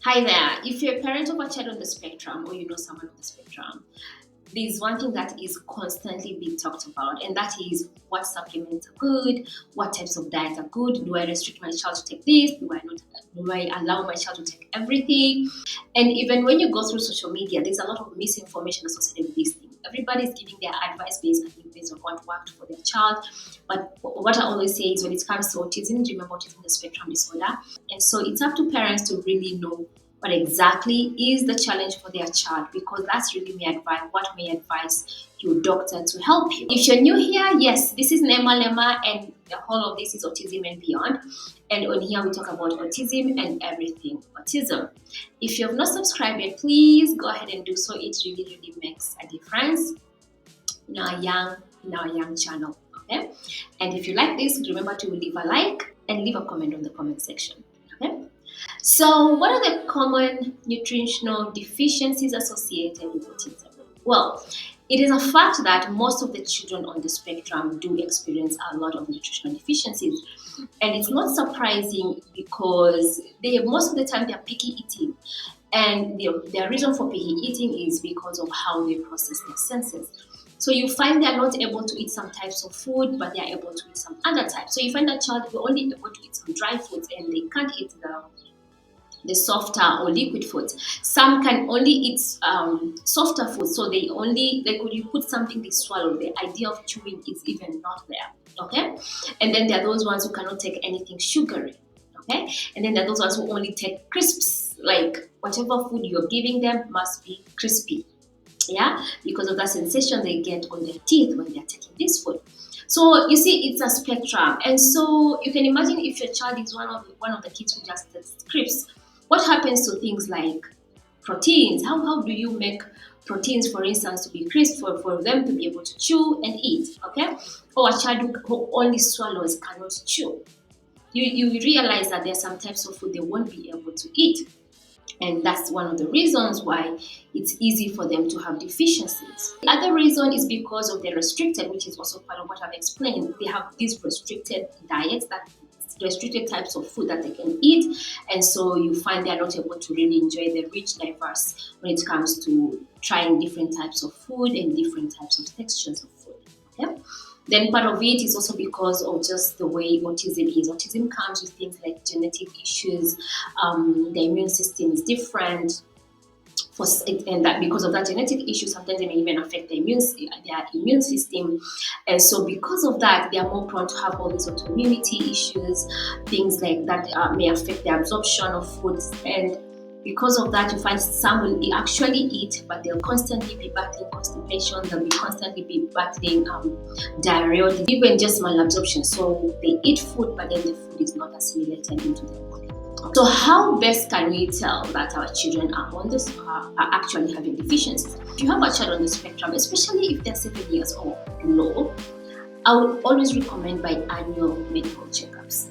Hi there. If you're a parent of a child on the spectrum or you know someone on the spectrum, there's one thing that is constantly being talked about, and that is what supplements are good, what types of diet are good. Do I restrict my child to take this? Do I not? Do I allow my child to take everything? And even when you go through social media, there's a lot of misinformation associated with these things. Everybody's giving their advice based on what worked for their child. But what I always say is when it comes to autism, remember autism is a spectrum disorder. And so it's up to parents to really know what exactly is the challenge for their child, because that's really what may advise your doctor to help you. If you're new here, yes, this is Nema Lema, and the whole of this is Autism and Beyond. And on here we talk about autism and everything autism. If you have not subscribed yet, please go ahead and do so. It really makes a difference in our young channel. Okay, and if you like this, remember to leave a like and leave a comment on the comment section. Okay. So, what are the common nutritional deficiencies associated with autism? Well, it is a fact that most of the children on the spectrum do experience a lot of nutritional deficiencies. And it's not surprising because most of the time they're picky eating. And their reason for picky eating is because of how they process their senses. So you find they're not able to eat some types of food, but they're able to eat some other types. So you find that child who only able to eat some dry foods and they can't eat the softer or liquid foods. Some can only eat softer foods, so they only, like when you put something they swallow, the idea of chewing is even not there. Okay, and then there are those ones who cannot take anything sugary. Okay, and then there are those ones who only take crisps, like whatever food you're giving them must be crispy. Yeah, because of that sensation they get on their teeth when they're taking this food. So you see, it's a spectrum, and so you can imagine if your child is one of the kids who just takes crisps. What happens to things like proteins? How do you make proteins, for instance, to be crisp for them to be able to chew and eat? Okay, or a child who only swallows cannot chew. You realize that there are some types of food they won't be able to eat. And that's one of the reasons why it's easy for them to have deficiencies. The other reason is because of the restricted, which is also part of what I've explained. They have these restricted diets, that restricted types of food that they can eat, and so you find they're not able to really enjoy the rich, diverse when it comes to trying different types of food and different types of textures of food. Okay? Then part of it is also because of just the way autism is. Autism comes with things like genetic issues. The immune system is different. And that because of that genetic issue, sometimes they may even affect their immune system. And so because of that, they are more prone to have all these autoimmunity issues, things like that may affect the absorption of foods. And because of that, you find some will actually eat, but they'll constantly be battling constipation, they'll constantly be battling diarrhea, even just malabsorption. So they eat food, but then the food is not assimilated into their body. So how best can we tell that our children are actually having deficiencies? If you have a child on the spectrum, especially if they're 7 years or below, I would always recommend biannual medical checkups.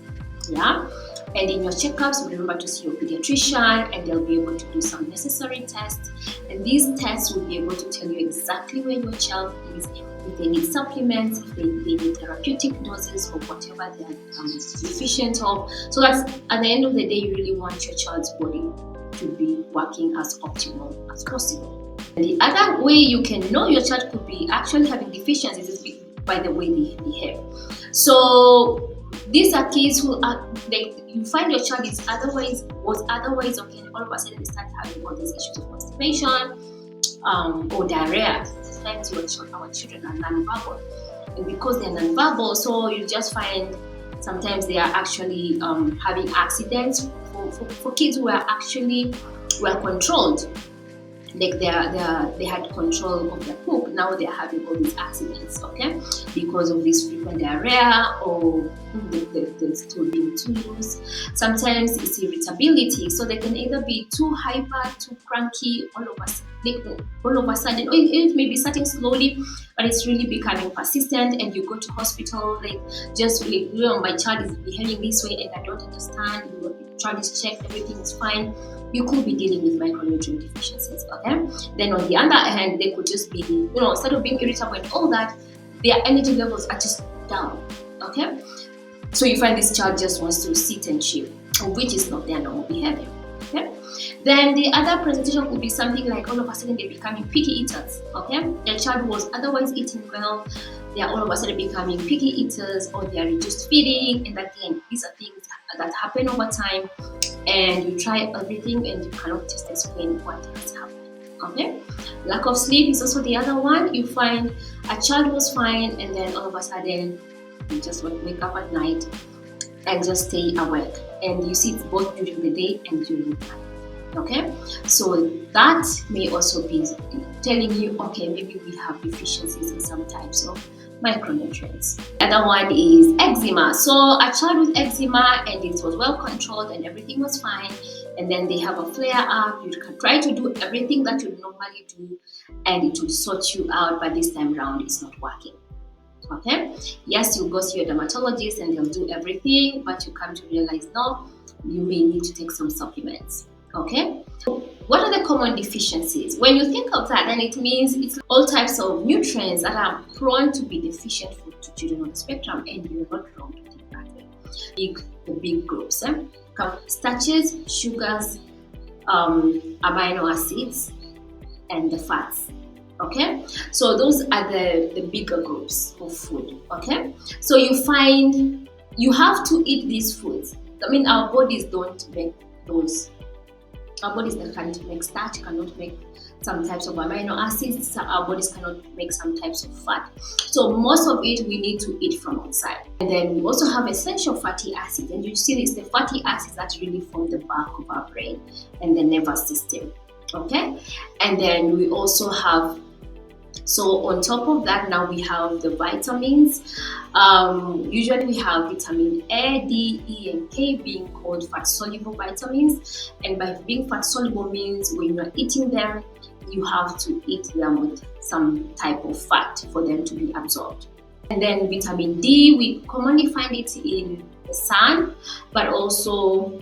Yeah. And in your checkups, remember to see your pediatrician, and they'll be able to do some necessary tests. And these tests will be able to tell you exactly where your child is, if they need supplements, if they need therapeutic doses or whatever they are deficient of. So that's at the end of the day, you really want your child's body to be working as optimal as possible. And the other way you can know your child could be actually having deficiencies is by the way they behave. So these are kids who are like, you find your child was otherwise okay, and all of a sudden they start having all these issues of constipation or diarrhea. Sometimes our children are non-verbal, and because they're non-verbal, so you just find sometimes they are actually having accidents. For kids who are actually well controlled, like they had control of their poop, now they're having all these accidents, okay, because of this frequent diarrhea or the stool being too loose. Sometimes it's irritability, so they can either be too hyper, too cranky, all of a sudden, or it may be starting slowly, but it's really becoming persistent, and you go to hospital, like, just like, my child is behaving this way and I don't understand. Your child is checked, everything is fine. You could be dealing with micronutrient deficiencies, okay? Then on the other hand, they could just be, instead of being irritable and all that, their energy levels are just down, okay? So you find this child just wants to sit and chill, which is not their normal behavior. Okay, then the other presentation could be something like all of a sudden they're becoming picky eaters. Okay, their child was otherwise eating well, they are all of a sudden becoming picky eaters, or they are reduced feeding. And again, these are things that happen over time, and you try everything and you cannot just explain what is happening. Okay, lack of sleep is also the other one. You find a child was fine, and then all of a sudden you just wake up at night and just stay awake, and you see it both during the day and during the night. Okay, so that may also be telling you, okay, maybe we have deficiencies in some types of micronutrients. The other one is eczema. So a child with eczema, and it was well controlled and everything was fine, and then they have a flare up. You can try to do everything that you normally do and it will sort you out, but this time around it's not working. Okay, yes, you go see your dermatologist and they'll do everything, but you come to realize, no, you may need to take some supplements. Okay, what are the common deficiencies? When you think of that, then it means it's all types of nutrients that are prone to be deficient for children on the spectrum, and you're not wrong to think that way. The big groups, starches, sugars, amino acids, and the fats. Okay, so those are the bigger groups of food. Okay, so you find you have to eat these foods. I mean, our bodies don't make those. Our bodies that can't make starch, cannot make some types of amino acids. So our bodies cannot make some types of fat. So most of it we need to eat from outside. And then we also have essential fatty acids. And you see this, the fatty acids that really form the back of our brain and the nervous system. Okay, and then we also have, so on top of that, now we have the vitamins. Usually we have vitamin A, D, E, and K being called fat-soluble vitamins. And by being fat-soluble means when you're eating them, you have to eat them with some type of fat for them to be absorbed. And then vitamin D, we commonly find it in the sun, but also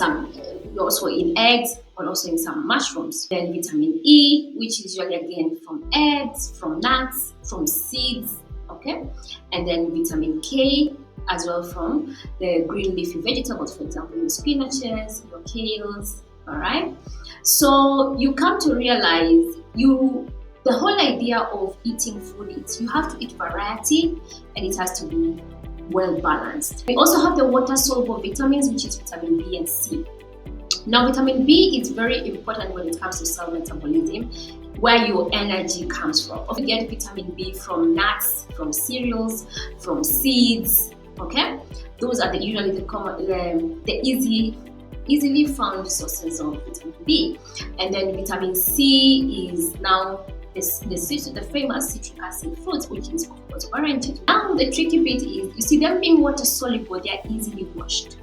in eggs, but also in some mushrooms. Then vitamin E, which is usually again from eggs, from nuts, from seeds, okay? And then vitamin K as well from the green leafy vegetables, for example, your spinaches, your kales, all right? So you come to realize the whole idea of eating food is you have to eat variety, and it has to be well balanced. We also have the water soluble vitamins, which is vitamin B and C. Now, vitamin B is very important when it comes to cell metabolism, where your energy comes from. You get vitamin B from nuts, from cereals, from seeds. Okay, those are usually the easily found sources of vitamin B. And then vitamin C is now the famous citric acid fruits, which is of course oranges. Now the tricky bit is, you see them being water soluble, they are easily washed.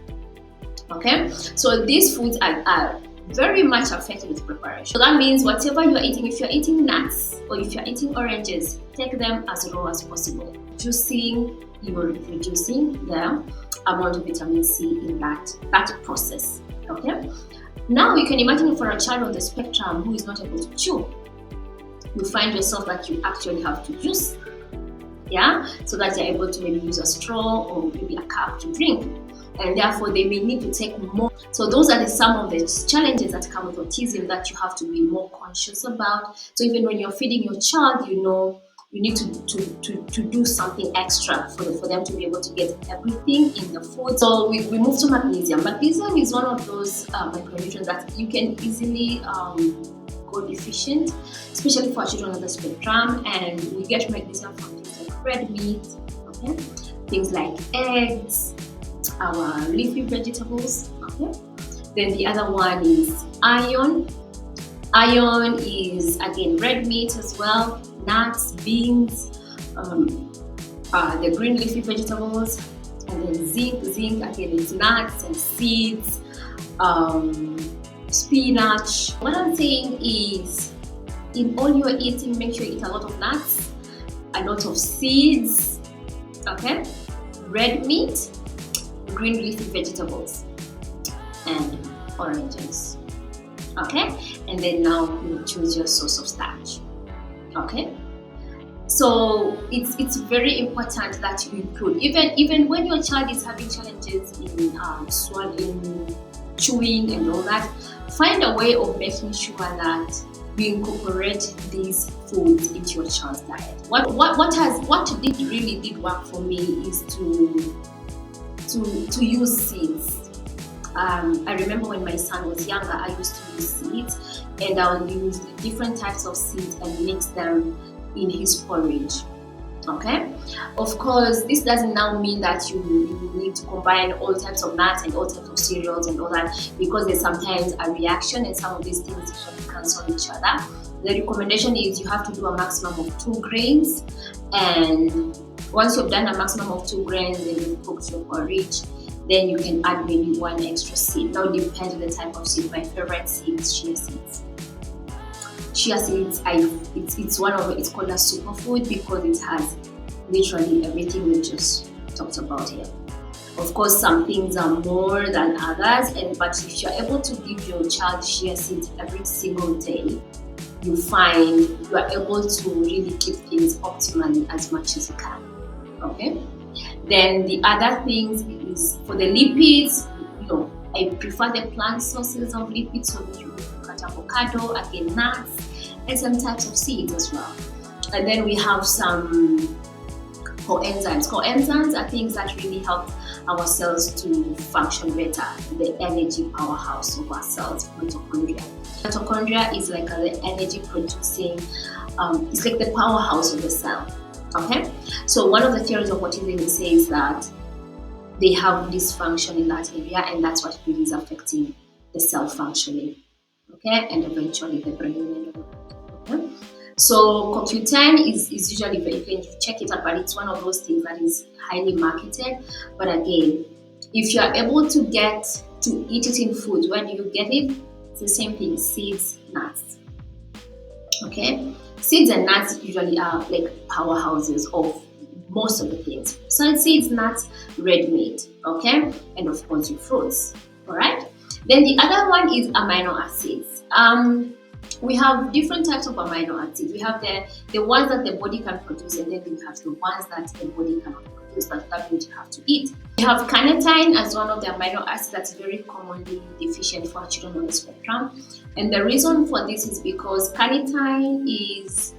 Okay, so these foods are very much affected with preparation. So that means whatever you are eating, if you're eating nuts or if you're eating oranges, take them as raw as possible. Juicing, you're reducing the amount of vitamin C in that process. Okay, now you can imagine for a child on the spectrum who is not able to chew, you find yourself that you actually have to juice, yeah, so that you're able to maybe use a straw or maybe a cup to drink, and therefore they may need to take more. So those are some of the challenges that come with autism that you have to be more conscious about. So even when you're feeding your child, you know you need to do something extra for them to be able to get everything in the food. So we move to magnesium. Magnesium is one of those micronutrients that you can easily go deficient, especially for children on the spectrum. And we get magnesium from things like red meat, okay, things like eggs, our leafy vegetables, okay. Then the other one is iron. Iron is again red meat as well, nuts, beans, the green leafy vegetables, and then zinc. Zinc again is nuts and seeds, spinach. What I'm saying is, in all you're eating, make sure you eat a lot of nuts, a lot of seeds, okay, red meat, green leafy vegetables, and oranges. Okay, and then now you choose your source of starch. Okay, so it's very important that you include, even when your child is having challenges in swallowing chewing and all that. Find a way of making sure that you incorporate these foods into your child's diet. What really did work for me is to use seeds. I remember when my son was younger, I used to use seeds, and I would use different types of seeds and mix them in his porridge. Okay, of course, this doesn't now mean that you need to combine all types of nuts and all types of cereals and all that, because there's sometimes a reaction and some of these things usually cancel each other. The recommendation is you have to do a maximum of 2 grains, and once you've done a maximum of 2 grains and you've cooked your porridge, then you can add maybe 1 extra seed. Now it depends on the type of seed. My favorite seed is chia seeds. Chia seeds, it's called a superfood because it has literally everything we just talked about here. Of course, some things are more than others, but if you're able to give your child chia seeds every single day, you find you are able to really keep things optimally as much as you can. Okay. Then the other things is for the lipids. I prefer the plant sources of lipids, so you look at avocado, again nuts, and some types of seeds as well. And then we have some coenzymes. Coenzymes are things that really help our cells to function better, the energy powerhouse of our cells, mitochondria. Mitochondria is like the energy producing, it's like the powerhouse of the cell. Okay, so one of the theories of autism says that they have dysfunction in that area, and that's what really is affecting the cell functioning. Okay, and eventually the brain and all that. Okay? So CoQ10 is usually very clean. You check it out, but it's one of those things that is highly marketed. But again, if you are able to get to eat it in food, where do you get it? It's the same thing: seeds, nuts. Okay, seeds and nuts usually are like powerhouses of most of the things. So seeds, nuts, red meat, okay, and of course your fruits. All right. Then the other one is amino acids. We have different types of amino acids. We have the ones that the body can produce, and then we have the ones that the body cannot produce, but that means you have to eat. We have carnitine as one of the amino acids that's very commonly deficient for children on the spectrum. And the reason for this is because carnitine is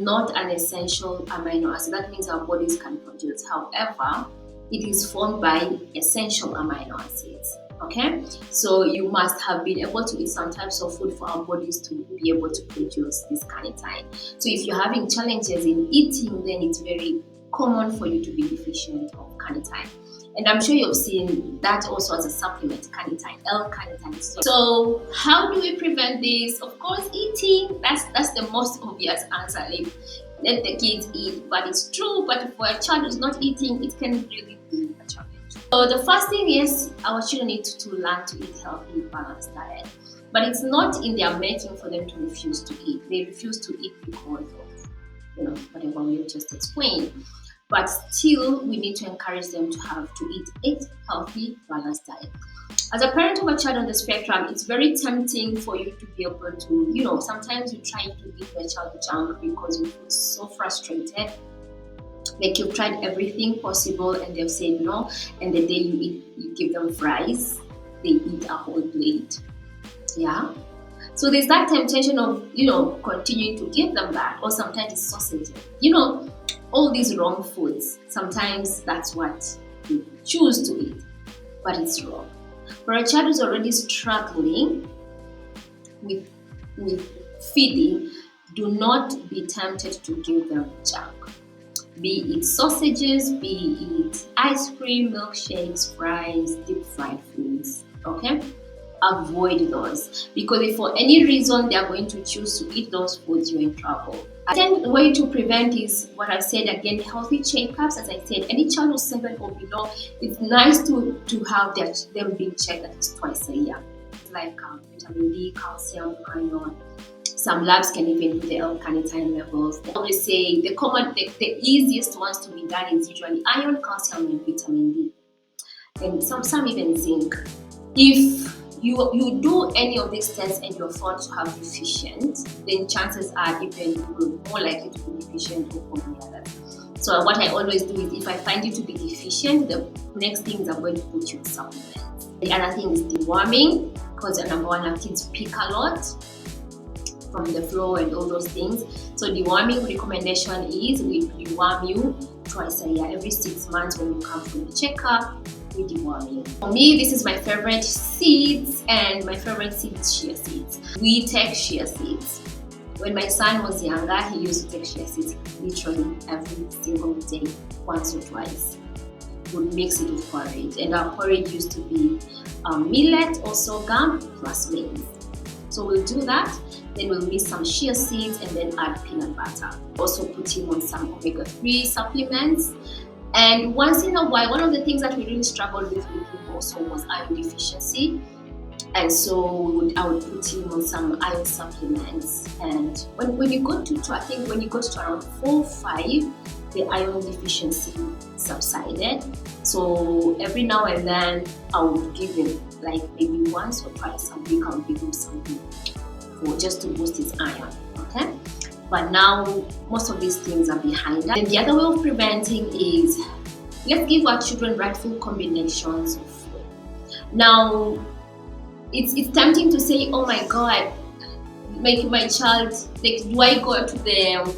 not an essential amino acid. That means our bodies can produce. However, it is formed by essential amino acids. Okay, so you must have been able to eat some types of food for our bodies to be able to produce this carnitine. So if you're having challenges in eating, then it's very common for you to be deficient of carnitine. And I'm sure you've seen that also as a supplement, carnitine, L-carnitine. So how do we prevent this? Of course, eating. That's the most obvious answer. Like, let the kids eat, but it's true. But for a child who's not eating, it can really be a challenge. So the first thing is our children need to learn to eat healthy, balanced diet. But it's not in their making for them to refuse to eat. They refuse to eat because of whatever we have just explained. But still, we need to encourage them to eat a healthy, balanced diet. As a parent of a child on the spectrum, it's very tempting for you to be able to, sometimes you try to give your child junk because you feel so frustrated. Like you've tried everything possible and they've said no, and the day you give them fries, they eat a whole plate. Yeah. So there's that temptation of, continuing to give them that, or sometimes it's sausage. All these wrong foods, sometimes that's what you choose to eat, but it's wrong. For a child who's already struggling with feeding, do not be tempted to give them junk. Be it sausages, be it ice cream, milkshakes, fries, deep fried foods, okay? Avoid those, because if for any reason they are going to choose to eat those foods, you're in trouble. The second way to prevent is what I said again, healthy checkups. As I said, any child who's 7 or below, it's nice to have them being checked at least twice a year. Like vitamin D, calcium, iron. Some labs can even do the L-carnitine levels. They always say the easiest ones to be done is usually iron, calcium, and vitamin D. And some even zinc. If you do any of these tests and you're found to have deficient, then chances are even you're more likely to be deficient of the others. So what I always do is if I find you to be deficient, the next things I'm going to put you in supplements. The other thing is deworming, because number one, kids pick a lot from the floor and all those things. So deworming recommendation is we deworm you twice a year, every 6 months when you come for the checkup. We deworm you. For me, this is my favorite seeds, and my favorite seed is chia seeds. We take chia seeds. When my son was younger, he used to take chia seeds literally every single day, once or twice. Would mix it with porridge, and our porridge used to be millet or sorghum plus maize. So we'll do that, then we'll mix some chia seeds and then add peanut butter. Also put him on some omega-3 supplements. And once in a while, one of the things that we really struggled with him also was iron deficiency. And so I would put him on some iron supplements. And when you go to I think when you got to around 4 or 5, the iron deficiency subsided. So every now and then I would give him, like maybe once or twice a week, I'll give him something just to boost his iron. Okay? But now most of these things are behind us. And the other way of preventing is, let's give our children rightful combinations of food. Now, it's tempting to say, oh my God, make my child, like, do I go to the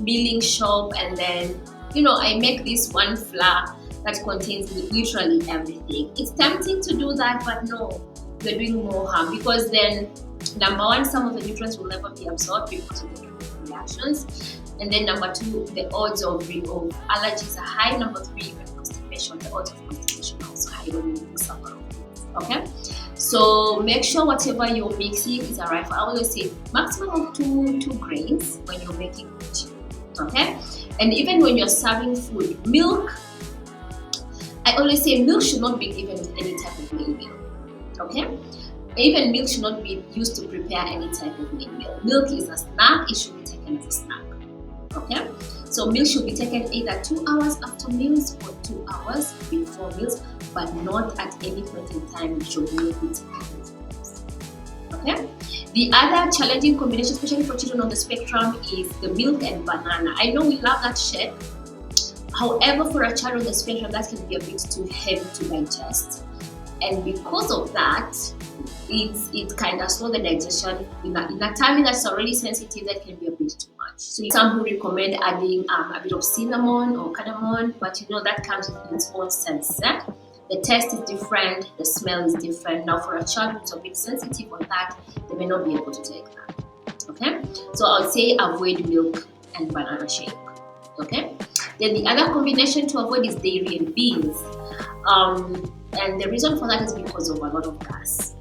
milling shop and then, I make this one flour that contains literally everything. It's tempting to do that, but no, you're doing more harm, because then, number one, some of the nutrients will never be absorbed because of the chemical reactions. And then number two, the odds of allergies are high. Number three, even constipation, the odds of constipation are also high when you mix up. Okay? So make sure whatever you're mixing is arrived. I always say maximum of two grains when you're making food. Okay? And even when you're serving food, milk, I always say milk should not be given with any type of main meal. Okay? Even milk should not be used to prepare any type of main meal. Milk is a snack, it should be taken as a snack. Okay? So milk should be taken either 2 hours after meals or 2 hours before meals, but not at any point in time should milk be taken with meals. Okay? The other challenging combination, especially for children on the spectrum, is the milk and banana. I know we love that shake. However, for a child on the spectrum, that can be a bit too heavy to digest. And because of that, it kind of slows the digestion in a tummy that's already sensitive. That can be a bit too much. So some who recommend adding a bit of cinnamon or cardamom, but that comes with its own sense. The taste is different, the smell is different. Now for a child who's a bit sensitive on that, they may not be able to take that. Okay? So I would say avoid milk and banana shake. Okay? Then the other combination to avoid is dairy and beans. And the reason for that is because of a lot of gas.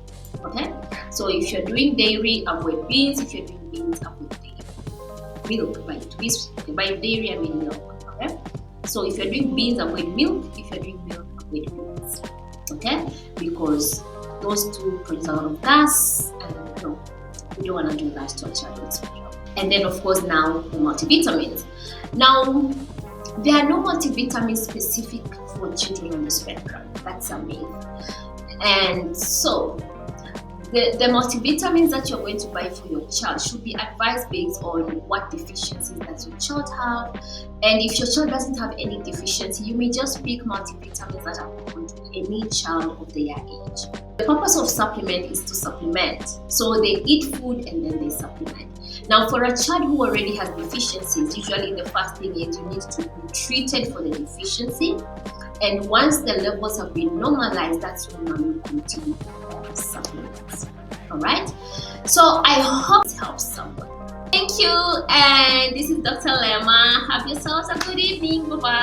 Okay? So if you're doing dairy, avoid beans. If you're doing beans, avoid dairy. Milk, by dairy I mean milk. Okay? So if you're doing beans, avoid milk. If you're doing milk, avoid beans. Okay? Because those two produce a lot of gas, and we don't want to do that to a child with spectrum. And then of course now the multivitamins. Now there are no multivitamins specific for children on the spectrum. That's a myth. And so the multivitamins that you're going to buy for your child should be advised based on what deficiencies that your child have. And if your child doesn't have any deficiency, you may just pick multivitamins that are common to any child of their age. The purpose of supplement is to supplement. So they eat food and then they supplement. Now for a child who already has deficiencies, usually the first thing is you need to be treated for the deficiency. And once the levels have been normalized, that's when you continue supplements. Alright? So I hope this helps someone. Thank you, and this is Dr. Lema. Have yourselves a good evening. Bye-bye.